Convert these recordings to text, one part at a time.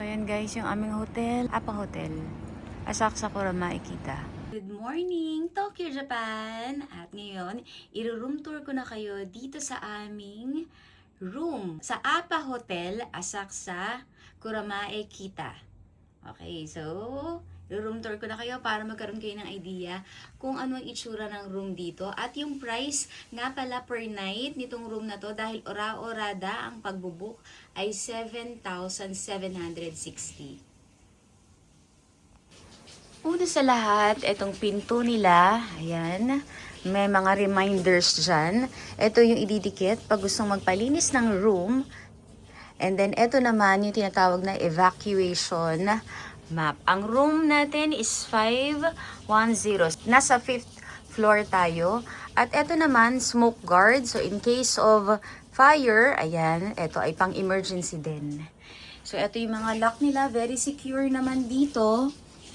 Ayan guys, yung aming hotel, Apa Hotel. Asakusa Kurama, Ikita. Good morning, Tokyo, Japan! At ngayon, i-room tour ko na kayo dito sa aming room sa Apa Hotel, Asakusa, Kuramae, Kita. Okay, so, i-room tour ko na kayo para magkaroon kayo ng idea kung ano ang itsura ng room dito. At yung price nga pala per night nitong room na to dahil ora-orada ang pagbubuk ay 7,760. Una sa lahat, itong pinto nila, ayan, may mga reminders dyan. Ito yung ididikit pag gustong magpalinis ng room. And then, ito naman yung tinatawag na evacuation map. Ang room natin is 510. Nasa 5th floor tayo. At ito naman, smoke guard. So, in case of fire, ayan, ito ay pang emergency din. So, ito yung mga lock nila. Very secure naman dito.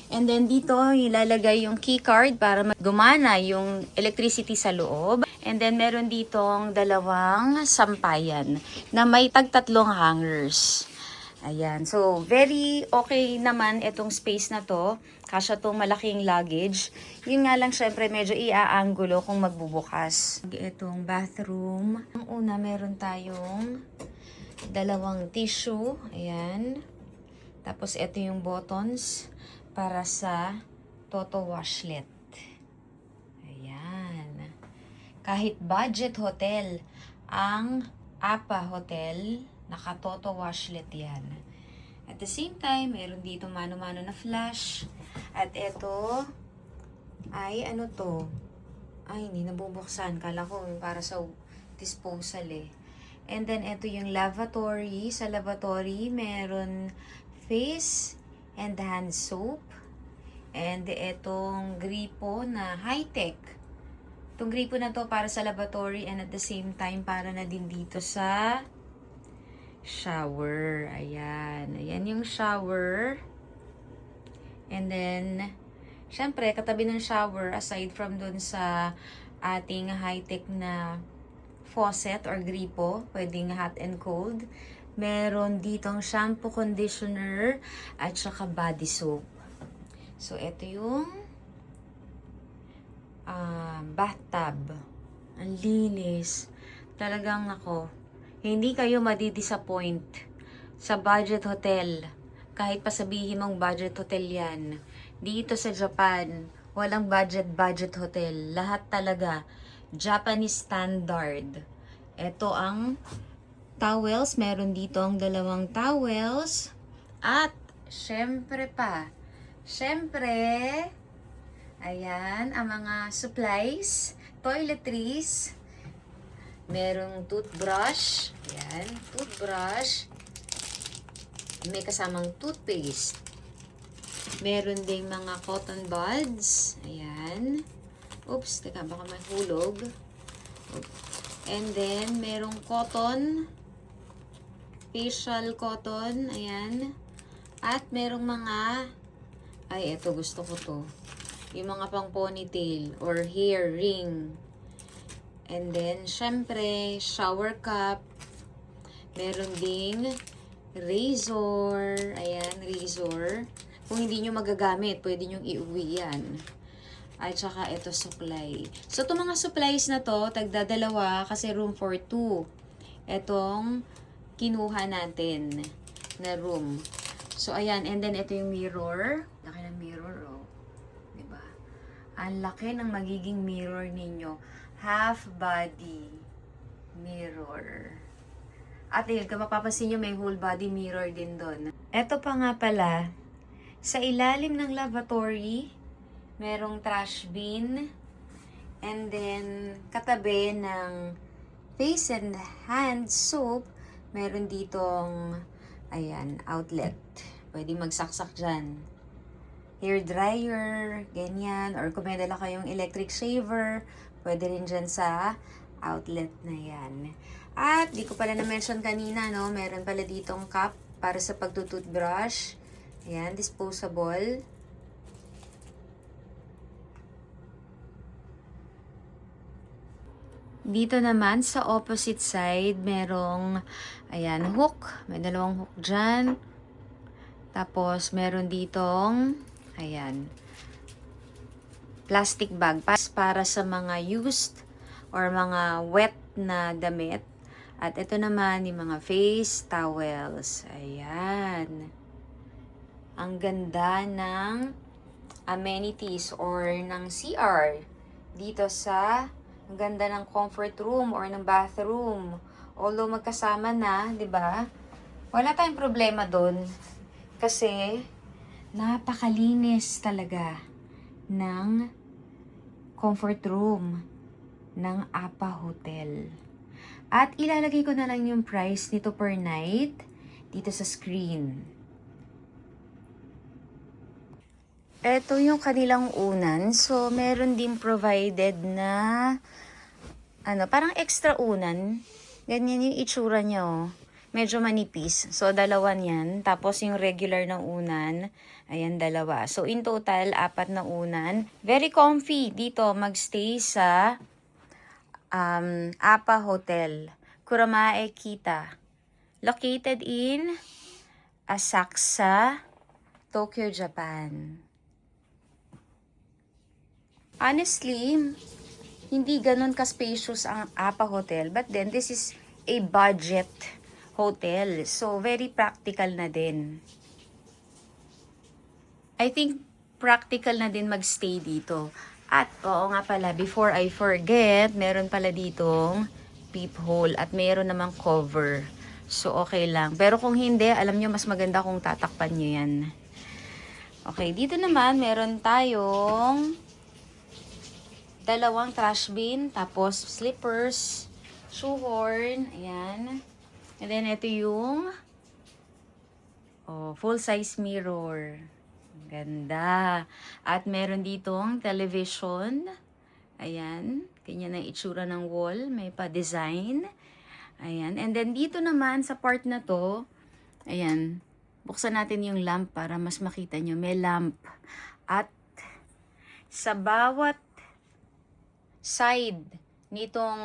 And then dito, ilalagay yung key card para gumana yung electricity sa loob. And then meron ditong dalawang sampayan na may tagtatlong hangers. Ayan. So, very okay naman itong space na to. Kasya tong malaking luggage. Yun nga lang, syempre, medyo iaanggulo kung magbubukas. Itong bathroom. Ang una, meron tayong dalawang tissue. Ayan. Tapos, ito yung buttons para sa Toto washlet. Ayan. Kahit budget hotel, ang Apa Hotel, naka-Toto washlet yan. At the same time, meron dito mano-mano na flash. At ito, ay ano to? Ay, hindi nabubuksan. Kala ko para sa disposal eh. And then, ito yung lavatory. Sa lavatory, meron face and hand soap. And itong gripo na high-tech. Itong gripo na to para sa lavatory and at the same time para na din dito sa shower. Ayan. Ayan yung shower. And then, syempre, katabi ng shower, aside from dun sa ating high-tech na faucet or gripo, pwedeng hot and cold, meron ditong shampoo, conditioner, at saka body soap. So, ito yung bathtub. Ang linis. Talagang ako, hindi kayo madidisappoint sa budget hotel. Kahit pa sabihin mong budget hotel yan. Dito sa Japan, walang budget hotel. Lahat talaga, Japanese standard. Ito ang towels. Meron dito ang dalawang towels. At, syempre, ayan, ang mga supplies, toiletries, merong toothbrush, ayan, toothbrush, may kasamang toothpaste, meron ding mga cotton buds, ayan, oops, teka, baka may hulog, and then, merong cotton, facial cotton, ayan, at merong mga, ay, ito, gusto ko to. Yung mga pang ponytail or hair ring. And then, syempre, shower cup. Meron ding razor. Ayan, razor. Kung hindi nyo magagamit, pwede nyo iuwi yan. At saka, ito, supply. So, itong mga supplies na to, tagdadalawa kasi room for 2. Itong kinuha natin na room. So, ayan. And then, ito yung mirror. Laki ng mirror, oh. Diba? Ang laki ng magiging mirror ninyo. Half body mirror. At yun, kung mapapansin nyo, may whole body mirror din doon. Ito pa nga pala, sa ilalim ng lavatory, merong trash bin. And then, katabi ng face and hand soap, meron ditong ayan, outlet. Pwede magsaksak dyan. Hair dryer, ganyan. Or kung may dala kayong electric shaver, pwede rin dyan sa outlet na yan. At, di ko pala na-mention kanina, no? Meron pala ditong cup para sa pagtutoothbrush. Ayan, disposable. Dito naman, sa opposite side, merong, ayan, hook. May dalawang hook dyan. Tapos, meron ditong, ayan, plastic bag para sa mga used or mga wet na damit. At ito naman, yung mga face towels. Ayan. Ang ganda ng amenities or ng CR dito sa ang ganda ng comfort room or ng bathroom. Although magkasama na, 'di ba? Wala tayong problema doon kasi napakalinis talaga ng comfort room ng APA Hotel. At ilalagay ko na lang yung price nito per night dito sa screen. Ito yung kanilang unan. So, meron din provided na parang extra unan. Ganyan yung itsura niya, oh. Medyo manipis. So, dalawa niyan. Tapos, yung regular na unan, ayan, dalawa. So, in total, 4 na unan. Very comfy dito magstay sa APA Hotel, Kuramae Kita. Located in Asakusa, Tokyo, Japan. Honestly, hindi ganun ka-spacious ang APA Hotel. But then, this is a budget hotel. So, very practical na din. I think practical na din magstay dito. At, oo nga pala, before I forget, meron pala ditong peephole at meron namang cover. So, okay lang. Pero kung hindi, alam nyo, mas maganda kung tatakpan nyo yan. Okay, dito naman, meron tayong 2 trash bin, tapos slippers, shoehorn, ayan. And then, ito yung full-size mirror. Ganda. At meron ditong television. Ayan. Ganyan ang itsura ng wall. May pa-design. Ayan. And then, dito naman, sa part na to, ayan, buksan natin yung lamp para mas makita nyo. May lamp. At sa bawat side nitong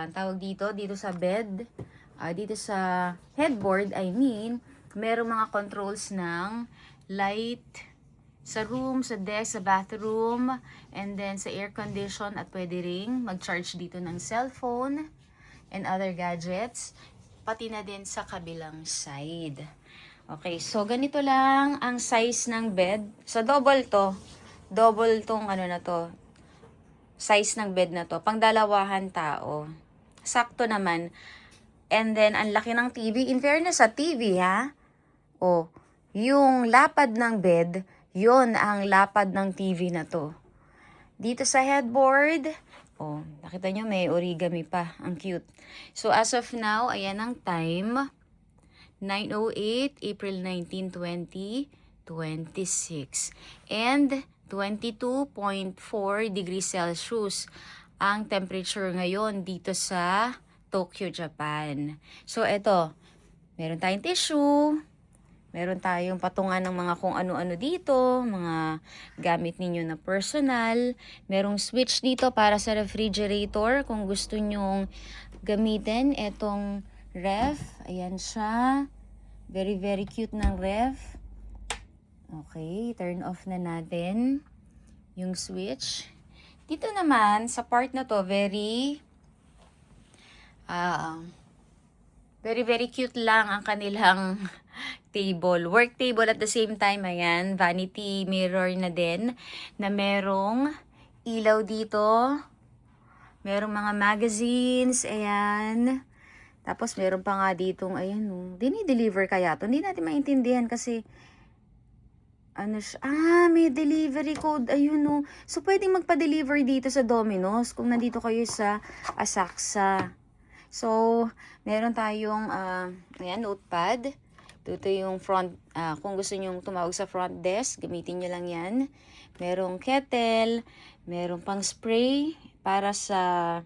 tawag dito sa bed, dito sa headboard, merong mga controls ng light sa room, sa desk, sa bathroom, and then sa air condition, at pwede ring mag-charge dito ng cellphone and other gadgets, pati na din sa kabilang side. Okay, so ganito lang ang size ng bed. So double tong na to, size ng bed na to, pang dalawahan tao. Sakto naman. And then, ang laki ng TV. In fairness sa TV, ha? Yung lapad ng bed, yon ang lapad ng TV na to. Dito sa headboard, nakita nyo, may origami pa. Ang cute. So, as of now, ayan ang time. 9:08, April 19, 2026. And 22.4 degrees Celsius ang temperature ngayon dito sa Tokyo, Japan. So, eto, meron tayong tissue, meron tayong patungan ng mga kung ano-ano dito, mga gamit ninyo na personal, merong switch dito para sa refrigerator kung gusto nyong gamitin etong ref. Ayan siya. Very, very cute ng ref. Okay, turn off na natin yung switch. Dito naman, sa part na to, very, very cute lang ang kanilang table. Work table at the same time, ayan, vanity mirror na din, na merong ilaw dito. Merong mga magazines, ayan. Tapos meron pa nga ditong, ayan, dinideliver kaya to. Hindi natin maintindihan kasi, may delivery code, ayun. So, pwedeng magpa-deliver dito sa Domino's kung nandito kayo sa Asakusa. So, meron tayong, notepad. Ito yung front, kung gusto nyong tumawag sa front desk, gamitin nyo lang yan. Merong kettle, merong pang spray para sa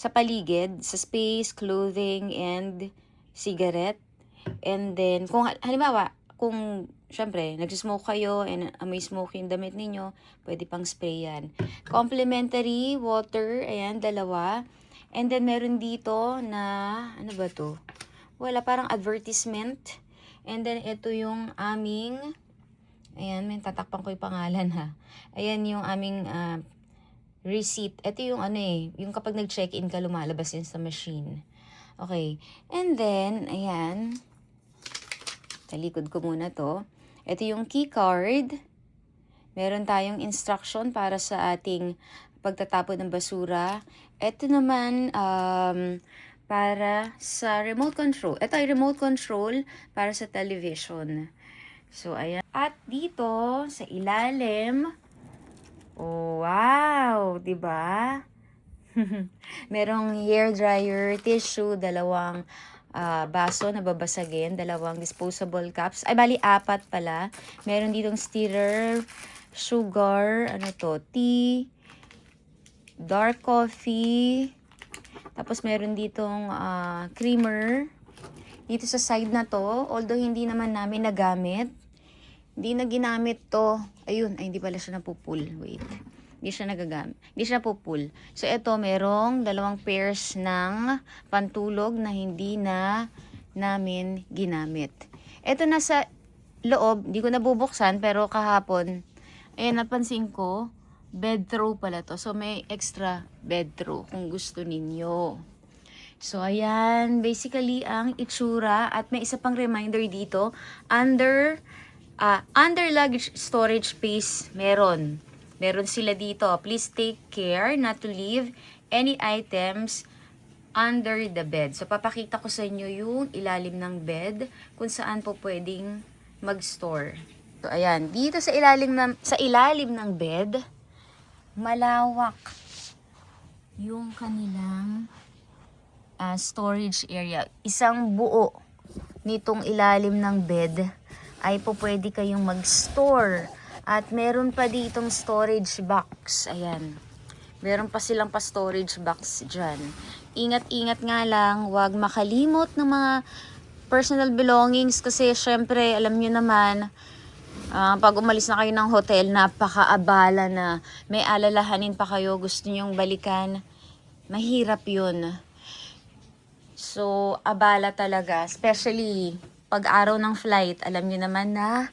paligid, sa space, clothing, and cigarette. And then, kung halimbawa, syempre, nagsismoke kayo and amoy smoke yung damit ninyo, pwede pang spray yan. Complimentary water, ayan, 2. And then, meron dito na, ano ba to? Wala, parang advertisement. And then, ito yung aming, ayan, may tatakpan ko yung pangalan ha. Ayan yung aming receipt. Ito yung ano yung kapag nag-check-in ka, lumalabas yun sa machine. Okay. And then, ayan, sa likod ko muna to. Ito yung key card. Meron tayong instruction para sa ating pagtatapon ng basura. Ito naman, para sa remote control. Ito ay remote control para sa television. So, ayan. At dito, sa ilalim, oh, wow! Diba? Merong hair dryer, tissue, dalawang baso na babasagin, dalawang disposable cups. Ay, bali, 4 pala. Meron ditong stirrer, sugar, ano to, tea, dark coffee, tapos meron ditong creamer. Dito sa side na to, although hindi naman namin nagamit, hindi na ginamit to. Ayun, ay hindi pala siya napupul. Wait. Hindi siya nagagamit. Hindi siya napupul. So, ito, merong 2 pairs ng pantulog na hindi na namin ginamit. Ito nasa loob, hindi ko nabubuksan, pero kahapon, ayan, napansin ko, bed throw pala to. So, may extra bed throw kung gusto ninyo. So, ayan, basically ang itsura. At may isa pang reminder dito, under luggage storage space, meron sila dito. Please take care not to leave any items under the bed. So, papakita ko sa inyo yung ilalim ng bed kung saan po pwedeng mag-store. So, ayan. Dito sa ilalim ng bed, malawak yung kanilang storage area. Isang buo nitong ilalim ng bed ay po pwede kayong mag-store. At meron pa ditong storage box. Ayan. Meron pa silang storage box dyan. Ingat-ingat nga lang, huwag makalimot ng mga personal belongings kasi syempre, alam nyo naman, pag umalis na kayo ng hotel, napaka-abala na. May alalahanin pa kayo, gusto nyong balikan. Mahirap yun. So, abala talaga. Especially, pag araw ng flight, alam nyo naman na,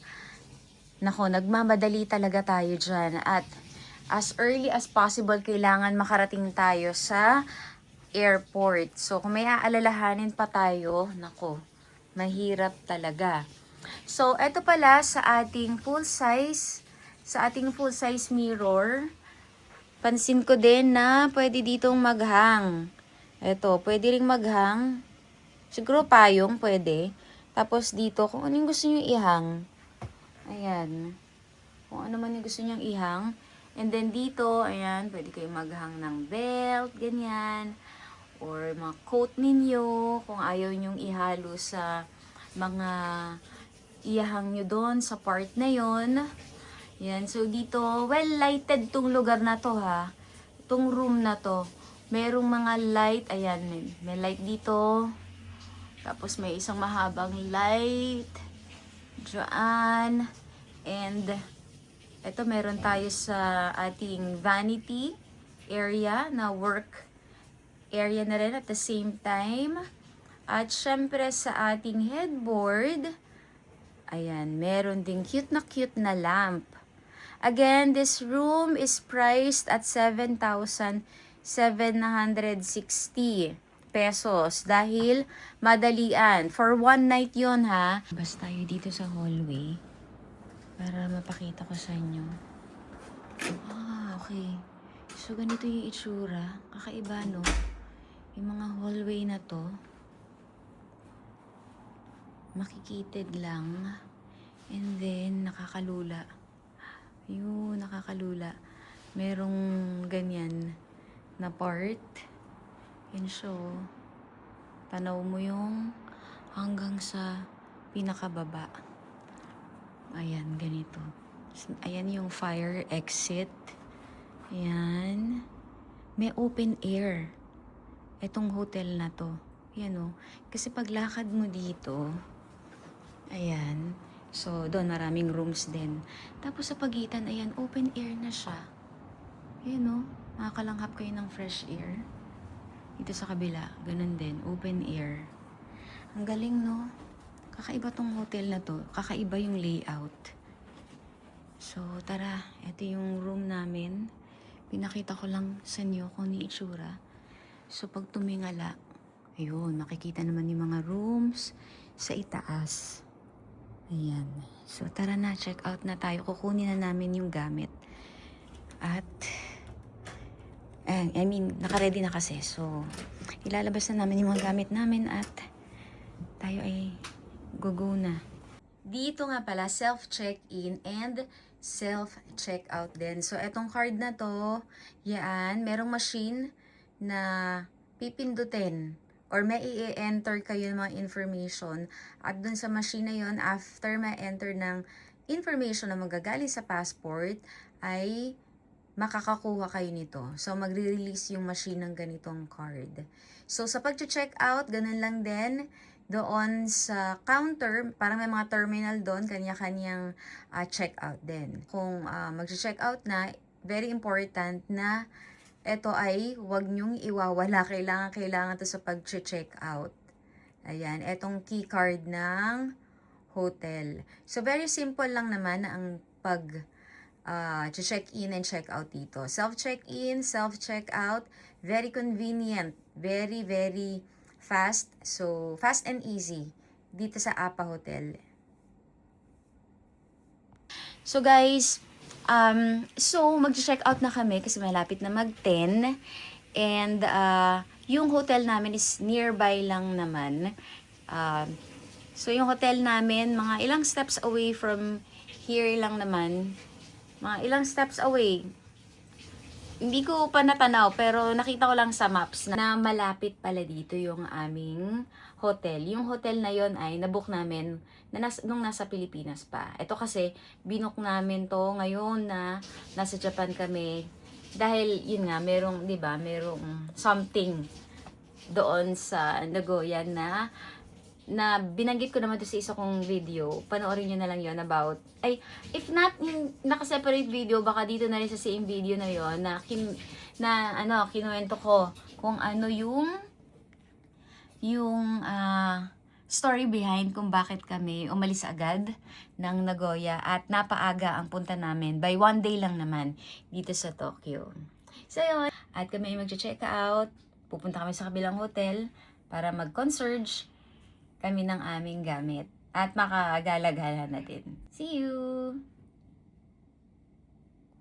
nako, nagmamadali talaga tayo dyan. At as early as possible, kailangan makarating tayo sa airport. So, kung may aalalahanin pa tayo, nako, mahirap talaga. So, eto pala sa ating full size mirror. Pansin ko din na pwede ditong maghang. Eto, pwede ring maghang. Siguro payong, pwede. Tapos dito, kung anong gusto nyo ihang. Ayan. Kung ano man yung gusto nyang ihang. And then dito, ayan, pwede kayong maghang ng belt, ganyan. Or mga coat ninyo, kung ayaw nyong ihalo sa mga ihang nyo doon sa part na yon. Ayan, so dito, well lighted tong lugar na to ha. Itong room na to. Merong mga light, ayan, may light dito. Tapos may isang mahabang light. Diyan. And ito meron tayo sa ating vanity area na work area na rin at the same time. At syempre sa ating headboard, ayan, meron ding cute na lamp. Again, this room is priced at 7,760 pesos dahil madalian. For one night yon ha. Basta tayo dito sa hallway para mapakita ko sa inyo. Okay. So, ganito yung itsura. Kakaiba, no? Yung mga hallway na to, makikitid lang. And then, nakakalula. Yun, nakakalula. Merong ganyan na part. Yan siya, oh. Tanaw mo yung hanggang sa pinakababa. Ayan, ganito. Ayan yung fire exit. Ayan. May open air. Etong hotel na to. Yan, oh. Kasi paglakad mo dito, ayan. So, doon maraming rooms din. Tapos sa pagitan, ayan, open air na siya. Ayan, oh. Makakalanghap kayo ng fresh air. Dito sa kabila, ganun din, open air. Ang galing, no? Kakaiba tong hotel na to. Kakaiba yung layout. So, tara. Ito yung room namin. Pinakita ko lang sa inyo kung ni itsura. So, pag tumingala, ayun, makikita naman yung mga rooms sa itaas. Ayan. So, tara na. Check out na tayo. Kukunin na namin yung gamit. At, naka-ready na kasi. So, ilalabas na namin yung mga gamit namin at tayo ay go na. Dito nga pala, self-check-in and self-check-out din. So, etong card na to, yan, merong machine na pipindutin or may i-enter kayo ng mga information. At dun sa machine na yon, after ma-enter ng information na magagaling sa passport, ay makakakuha kayo nito. So, magre-release yung machine ng ganitong card. So, sa pag-check out, ganun lang din. Doon sa counter, parang may mga terminal doon, kanya-kanyang check-out din. Kung mag-check out na, very important na ito ay huwag nyong iwawala. Kailangan to sa pag-check out. Ayan, etong key card ng hotel. So, very simple lang naman ang check-in and check-out dito. Self-check-in, self-check-out, very convenient, very, very fast. So, fast and easy dito sa APA Hotel. So, guys, mag-check out na kami kasi malapit na mag-10. And, yung hotel namin is nearby lang naman. So, yung hotel namin, mga ilang steps away from here lang naman. Mga ilang steps away. Hindi ko pa natanaw, pero nakita ko lang sa maps na malapit pala dito yung aming hotel. Yung hotel na yon ay nabook namin nung nasa Pilipinas pa. Ito kasi, binook namin to ngayon na nasa Japan kami. Dahil, yun nga, merong, di ba, merong something doon sa Nagoya na binanggit ko naman to sa isa kong video. Panoorin nyo na lang yon about, if not yung naka-separate video, baka dito na rin sa same video na yon na kinuwento ko kung ano yung story behind kung bakit kami umalis agad ng Nagoya at napaaga ang punta namin. By 1 day lang naman dito sa Tokyo. So yun, at kami ay mag-check out. Pupunta kami sa kabilang hotel para mag-concierge kami ng aming gamit at makagala-gala na din. See you!